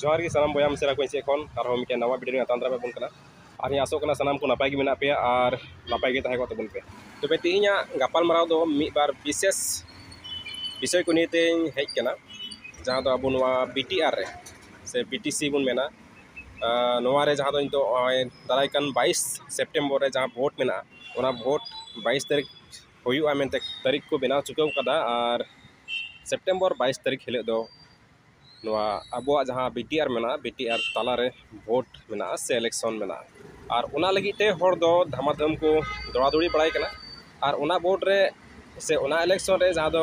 जोहार की सनाम बया मिसरा को से खन आरो मिटे नवा वीडियो आतान दारा बन कना आर आसो कना सनाम को नापाय गे मेना पे आर नापाय गे ताहे को तबन पे तबे तिहिया गापाल माराव दो मी बार विशेष विषय को नीते हेज कना जहां दो अबो नवा बीटीआर रे से बीटीसी बन मेना नवा रे जहां दो इंतो दाराय कान 22 सेप्टेम्बर रे जहां भोट मेना ओना भोट 22 तारीख होयुआ मेनते तारीख को बेनाव चुकाव कदा आर सेप्टेम्बर 22 तारीख हिले दो अब जहाँ बीटीआर मेना बीटीआर तालारे भोट मेना से इलेक्शन मेना और उना लगिते हर दो धमाधम को दौड़ादौड़ी बड़ाई कना और उना भोट रे से उना इलेक्शन रे जहाँ दो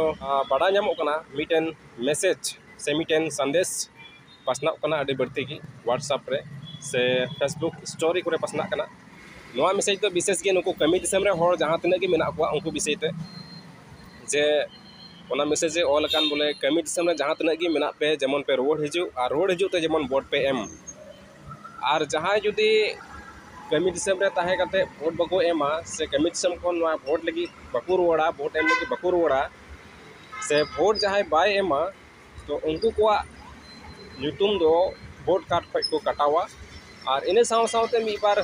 बड़ा नामो कना मिटेन मैसेज से मिटेन संदेश पासना कना अड़ी बढ़ती की व्हाट्सएप रे से फेसबुक स्टोरी को पासना कना नवा मैसेज तो विशेष के नुको कमी दिसम रे हर जहाँ तिना के मेना को उनको विषय ते जे ओना मैसेज ऑलकान बोले कमी दिसम जहाँ तना की मेना पे जेमन पे रोड हिजु और रोड हिजु ते जेमन वोट पे एम और जहाँ जुदी कमी दिसम रे ताहे कते वोट बको एमा से कमी दिसम कोन वोट लगी बको रोड़ा वोट एम लगी बको रोड़ा से वोट जहाँ बाय एमा तो उनको को ᱧᱩᱛᱩᱢ दो वोट कार्ड खय को कटावा और इने साव सावते मी बार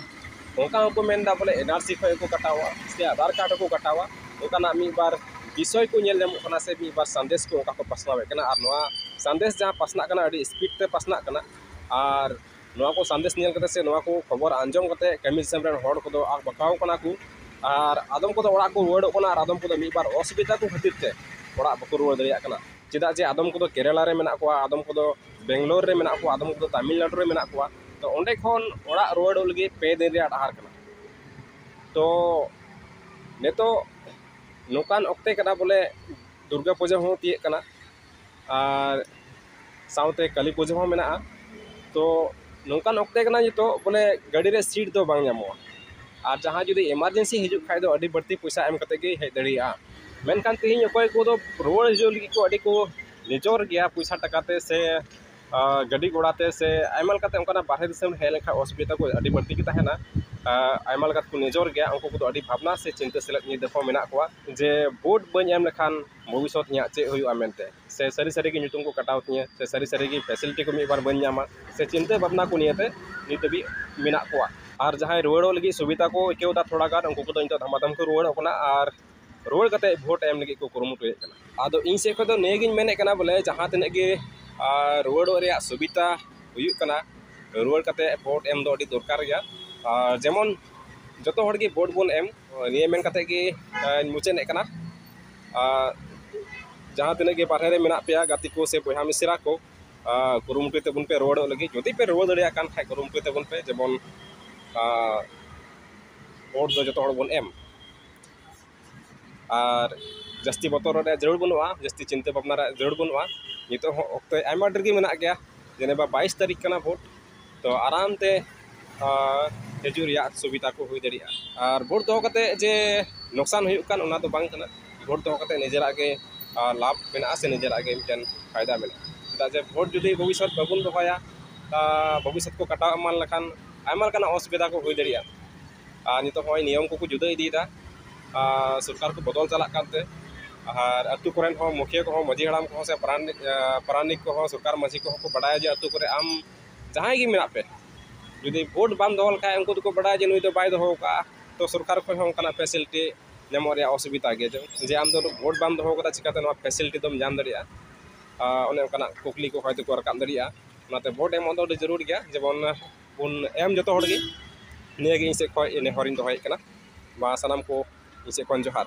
ओका को मेनदा बोले एनआरसी खय को कटावा से आधार कार्ड को कटावा ओकाना मी बार विषय को नेल नेमो से मी बार संदेश को ओका को पासनावे कना और नवा संदेश जहाँ पासना कना अड़ी स्पीड ते पासना कना और नवा को संदेश नेल कते से नवा को खबर आंजम कते कमी दिसम रे हड़ को आग बकाव कना को और आदम को ओड़ा को रुवाड़ो कना और आदम को मी बार असुविधा को खातिर ते ओड़ा बको रुवाड़ दरिया कना चेदा जे आदम को केरला रे मेना को आदम को बेंगलोर रे मेना को आदम को तमिलनाडु रे मेना को तो ओंडे खन ओड़ा रुवाड़ो लगी 2 दिन रे आहार कना तो नेतो नौकान अक्ते कना बोले दुर्गा पूजा हो तीये कना और साउते काली पूजा हो मेना तो नौकान अक्ते कना तो बोले गाड़ी रे सीट दो बांग नामो और जहाँ जुदी इमरजेंसी हिजु खाय दो अडी बढ़ती पैसा एम कते गे हेज दड़िया मेनकान तिहिं अकय को दो रुवाड़ हिजु लगी को अडी को निजोर गया पैसा टकाते से गाड़ी घोड़ाते से आयमा लकाते उनका बाहर दिसम हे लेखा असुविधा को अडी बढ़ती की ताहेना आयमा लकात को निजोर गया उनको को अडी भावना से चिंता सेलेद नि देखो मेना को जे वोट बन एम लेखान भविष्यत nya चे हुआ मेनते से सारी सारी की ᱧᱩᱛᱩᱢ को कटाव तिया से सारी सारी की फैसिलिटी को मी बार बन ᱧᱟᱢᱟ से चिंता भावना को नियते नित भी मेना को और जहां रुवाड़ो लगी सुविधा को केवदा थोड़ा गार उनको को तो धमाधम को रुवाड़ो कना और रुवाड़ कते वोट एम लगी को कुरुमुटु हे कना आदो इन से को तो नेगिन मेने कना बोले जहां तने के रुवाड़ो रे सुविधा हुयु कना रुवाड़ कते वोट एम दो अडी दरकार गया जेमन जो हर वोट बन एम निये मेन कते कि मुचाने कना जहाँ तिना के बारे में पे गाती को से बहा मिसरा को कुरुमुटु तेबन पे रुवाड़ो लगी जदि पे रुवाड़ दड़िया कान खाय कुरुमुटु तेबन पे जेमन वोट दो जो हर बन एम और जस्ती बतर जरूर बनुआ जस्ती चिंता भावना जरूर बनुआ नित अक्ते आयमा डर गे मेना गया जेनेबा 22 तारीख कना वोट तो आराम ते हिजु रिया सुविधा को हुई दड़िया और वोट दो कते जे नुकसान हुई कान ओना तो बांग कना वोट दो कते निजेरा के लाभ मेना से निजेरा के मिटन फायदा मेना चेदा जे वोट जुदी भविष्य बाबुन दोहया भविष्य को कटाव मान लखान आयमा लकाना असुविधा को हुई दड़िया नित होय नियम को जुदा इदीदा सरकार को बदल चला कानते और अतु कोरेन हो मुखिया को मजी हड़ाम को से परानिक को सरकार मजी को बड़ाया जे अतु करे आम जहां गी मेना पे जुदी वोट बाम दोहल का उनको तो बड़ा जे नुई तो बाय दोहो का तो सरकार को होंकना फैसिलिटी नेमो रे असुविधा गे जे आम दो वोट बाम दोहो का चिकाते नो फैसिलिटी दम जान दरिया ओने ओकना कुकली को होय तो को रकाम दरिया नाते वोट एम दो जरूर गया जेबन उन एम जतो हड़ गे निये गे से खय ने हरिन दोहय कना मा सनाम को इसे जोहार।